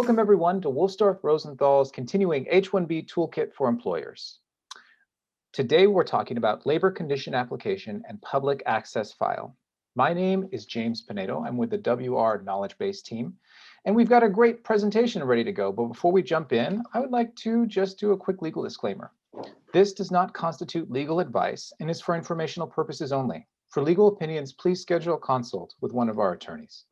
Welcome everyone to Wolfstarth Rosenthal's continuing H-1B Toolkit for Employers. Today we're talking about labor condition application and public access file. My name is James Pinedo. I'm with the WR Knowledge Base team, and we've got a great presentation ready to go. But before we jump in, I would like to just do a quick legal disclaimer. This does not constitute legal advice and is for informational purposes only. For legal opinions, please schedule a consult with one of our attorneys.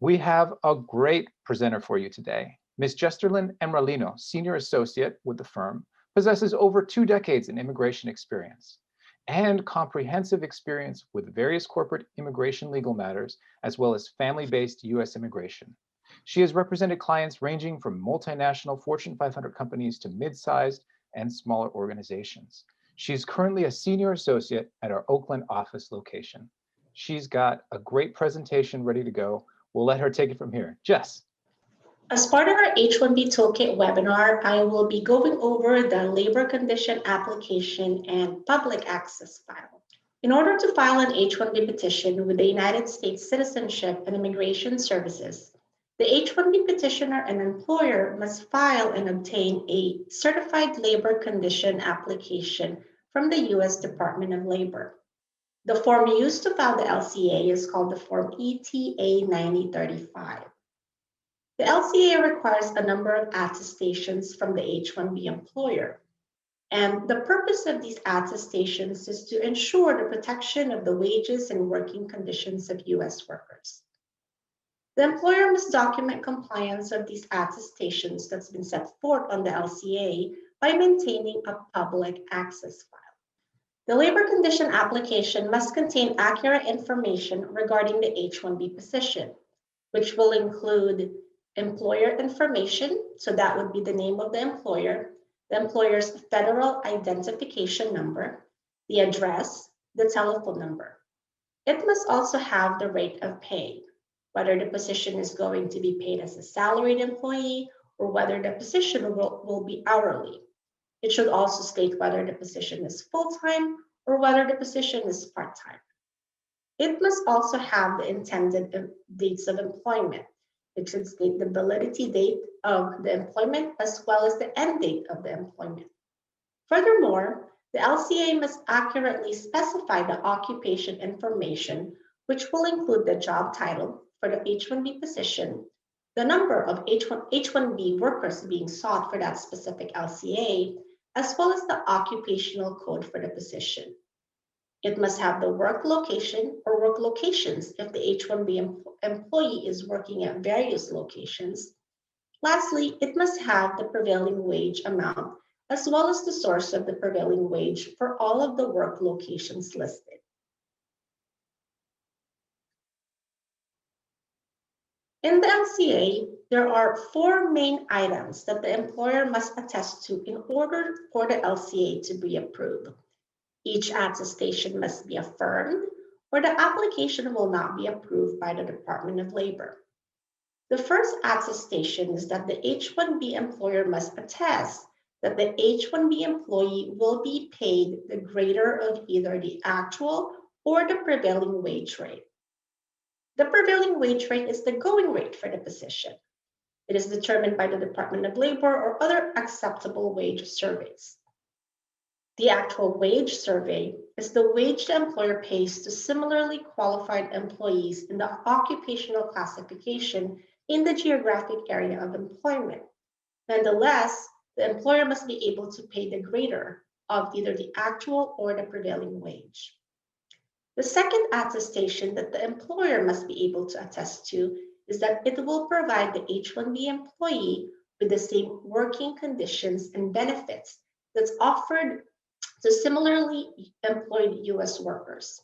We have a great presenter for you today. Ms. Jestherlynn Emralino, Senior Associate with the firm, possesses over 2 decades in immigration experience and comprehensive experience with various corporate immigration legal matters, as well as family-based U.S. immigration. She has represented clients ranging from multinational Fortune 500 companies to mid-sized and smaller organizations. She's currently a Senior Associate at our Oakland office location. She's got a great presentation ready to go. We'll let her take it from here. Jess. As part of our H-1B Toolkit webinar, I will be going over the labor condition application and public access file. In order to file an H-1B petition with the United States Citizenship and Immigration Services, the H-1B petitioner and employer must file and obtain a certified labor condition application from the U.S. Department of Labor. The form used to file the LCA is called the Form ETA 9035. The LCA requires a number of attestations from the H-1B employer. And the purpose of these attestations is to ensure the protection of the wages and working conditions of U.S. workers. The employer must document compliance of these attestations that's been set forth on the LCA by maintaining a public access file. The labor condition application must contain accurate information regarding the H-1B position, which will include employer information, so that would be the name of the employer's federal identification number, the address, the telephone number. It must also have the rate of pay, whether the position is going to be paid as a salaried employee or whether the position will be hourly. It should also state whether the position is full-time or whether the position is part-time. It must also have the intended dates of employment. It should state the validity date of the employment as well as the end date of the employment. Furthermore, the LCA must accurately specify the occupation information, which will include the job title for the H-1B position, the number of H-1B workers being sought for that specific LCA, as well as the occupational code for the position. It must have the work location or work locations if the H-1B employee is working at various locations. Lastly, it must have the prevailing wage amount as well as the source of the prevailing wage for all of the work locations listed. In the LCA, there are 4 main items that the employer must attest to in order for the LCA to be approved. Each attestation must be affirmed, or the application will not be approved by the Department of Labor. The first attestation is that the H-1B employer must attest that the H-1B employee will be paid the greater of either the actual or the prevailing wage rate. The prevailing wage rate is the going rate for the position. It is determined by the Department of Labor or other acceptable wage surveys. The actual wage survey is the wage the employer pays to similarly qualified employees in the occupational classification in the geographic area of employment. Nonetheless, the employer must be able to pay the greater of either the actual or the prevailing wage. The second attestation that the employer must be able to attest to is that it will provide the H-1B employee with the same working conditions and benefits that's offered to similarly employed U.S. workers.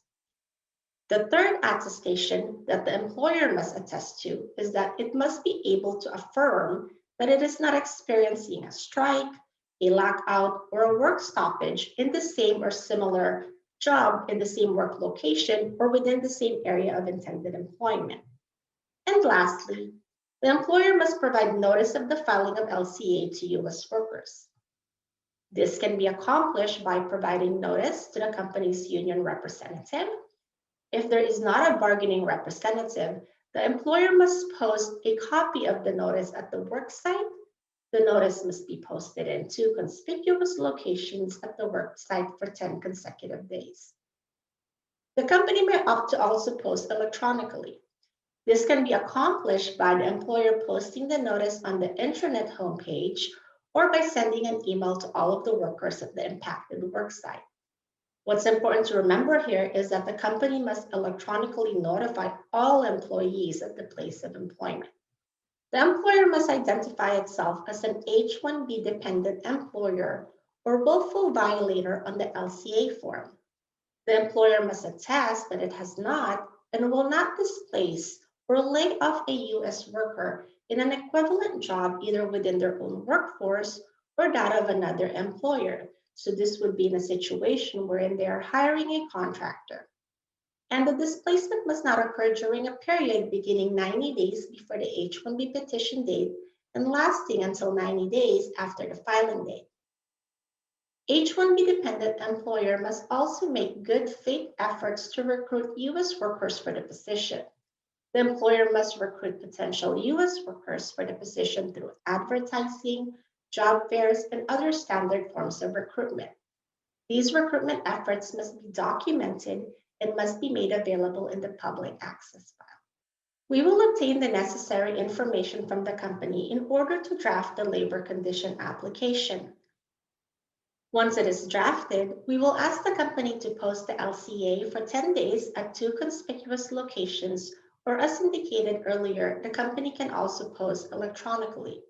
The third attestation that the employer must attest to is that it must be able to affirm that it is not experiencing a strike, a lockout, or a work stoppage in the same or similar job in the same work location or within the same area of intended employment. And lastly, the employer must provide notice of the filing of LCA to U.S. workers. This can be accomplished by providing notice to the company's union representative. If there is not a bargaining representative, The employer must post a copy of the notice at the work site. The notice must be posted in 2 conspicuous locations at the work site for 10 consecutive days. The company may opt to also post electronically. This can be accomplished by the employer posting the notice on the intranet homepage or by sending an email to all of the workers at the impacted worksite. What's important to remember here is that the company must electronically notify all employees at the place of employment. The employer must identify itself as an H-1B dependent employer or willful violator on the LCA form. The employer must attest that it has not and will not displace or lay off a U.S. worker in an equivalent job either within their own workforce or that of another employer. So this would be in a situation wherein they are hiring a contractor. And the displacement must not occur during a period beginning 90 days before the H-1B petition date and lasting until 90 days after the filing date. H-1B dependent employer must also make good faith efforts to recruit U.S. workers for the position. The employer must recruit potential U.S. workers for the position through advertising, job fairs, and other standard forms of recruitment. These recruitment efforts must be documented and must be made available in the public access file. We will obtain the necessary information from the company in order to draft the labor condition application. Once it is drafted, we will ask the company to post the LCA for 10 days at 2 conspicuous locations, or as indicated earlier, the company can also post electronically.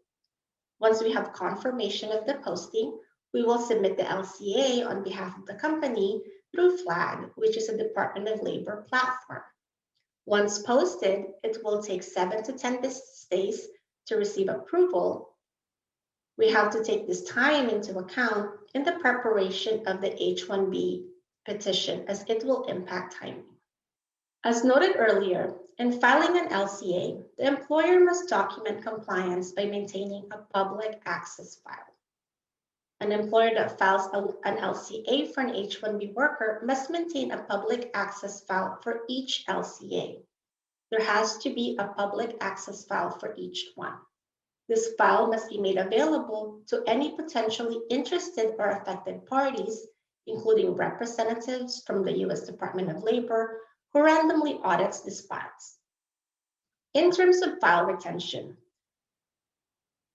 Once we have confirmation of the posting, we will submit the LCA on behalf of the company through FLAG, which is a Department of Labor platform. Once posted, it will take 7 to 10 business days to receive approval. We have to take this time into account in the preparation of the H-1B petition, as it will impact timing. As noted earlier, in filing an LCA, the employer must document compliance by maintaining a public access file. An employer that files an LCA for an H-1B worker must maintain a public access file for each LCA. There has to be a public access file for each one. This file must be made available to any potentially interested or affected parties, including representatives from the U.S. Department of Labor, who randomly audits these files. In terms of file retention,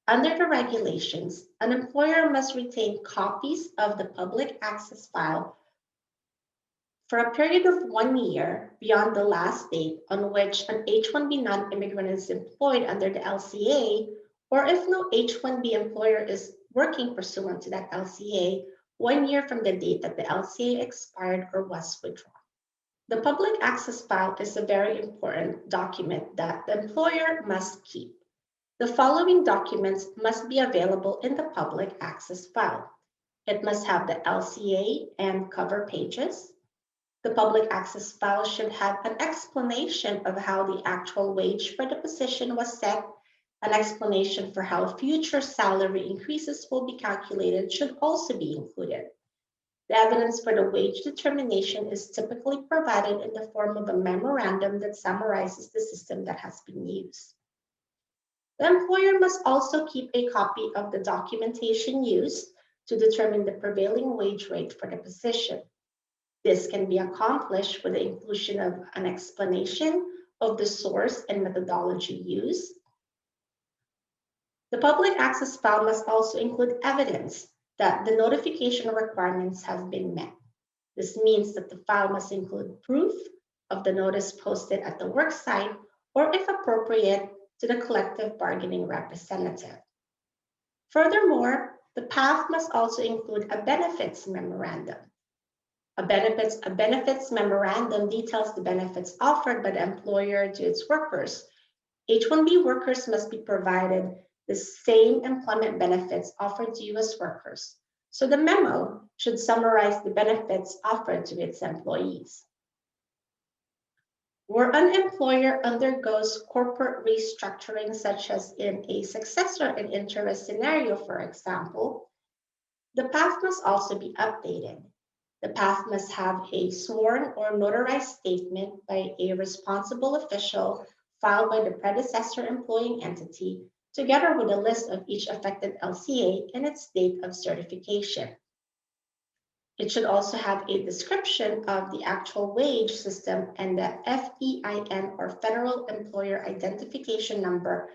under the regulations, an employer must retain copies of the public access file for a period of 1 year beyond the last date on which an H-1B non-immigrant is employed under the LCA, or if no H-1B employer is working pursuant to that LCA, 1 year from the date that the LCA expired or was withdrawn. The public access file is a very important document that the employer must keep. The following documents must be available in the public access file. It must have the LCA and cover pages. The public access file should have an explanation of how the actual wage for the position was set. An explanation for how future salary increases will be calculated should also be included. The evidence for the wage determination is typically provided in the form of a memorandum that summarizes the system that has been used. The employer must also keep a copy of the documentation used to determine the prevailing wage rate for the position. This can be accomplished with the inclusion of an explanation of the source and methodology used. The public access file must also include evidence that the notification requirements have been met. This means that the file must include proof of the notice posted at the worksite, or if appropriate, to the collective bargaining representative. Furthermore, the PAF must also include a benefits memorandum. A benefits memorandum details the benefits offered by the employer to its workers. H-1B workers must be provided the same employment benefits offered to U.S. workers. So the memo should summarize the benefits offered to its employees. Where an employer undergoes corporate restructuring, such as in a successor in interest scenario, for example, the PAF must also be updated. The PAF must have a sworn or notarized statement by a responsible official filed by the predecessor employing entity, together with a list of each affected LCA and its date of certification. It should also have a description of the actual wage system and the FEIN or Federal Employer Identification Number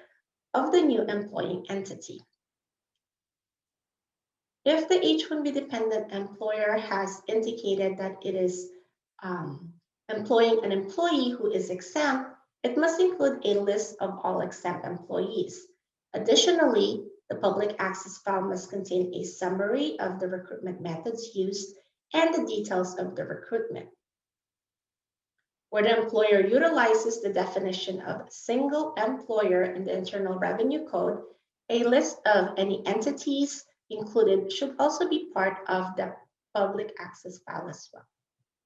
of the new employing entity. If the H-1B dependent employer has indicated that it is employing an employee who is exempt, it must include a list of all exempt employees. Additionally, the public access file must contain a summary of the recruitment methods used and the details of the recruitment. Where the employer utilizes the definition of single employer in the Internal Revenue Code, a list of any entities included should also be part of the public access file as well.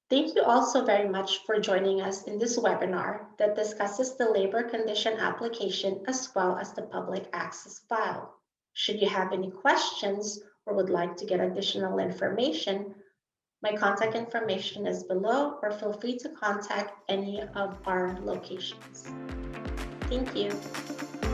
Thank you also very much for joining us in this webinar that discusses the labor condition application as well as the public access file. Should you have any questions or would like to get additional information, my contact information is below, or feel free to contact any of our locations. Thank you.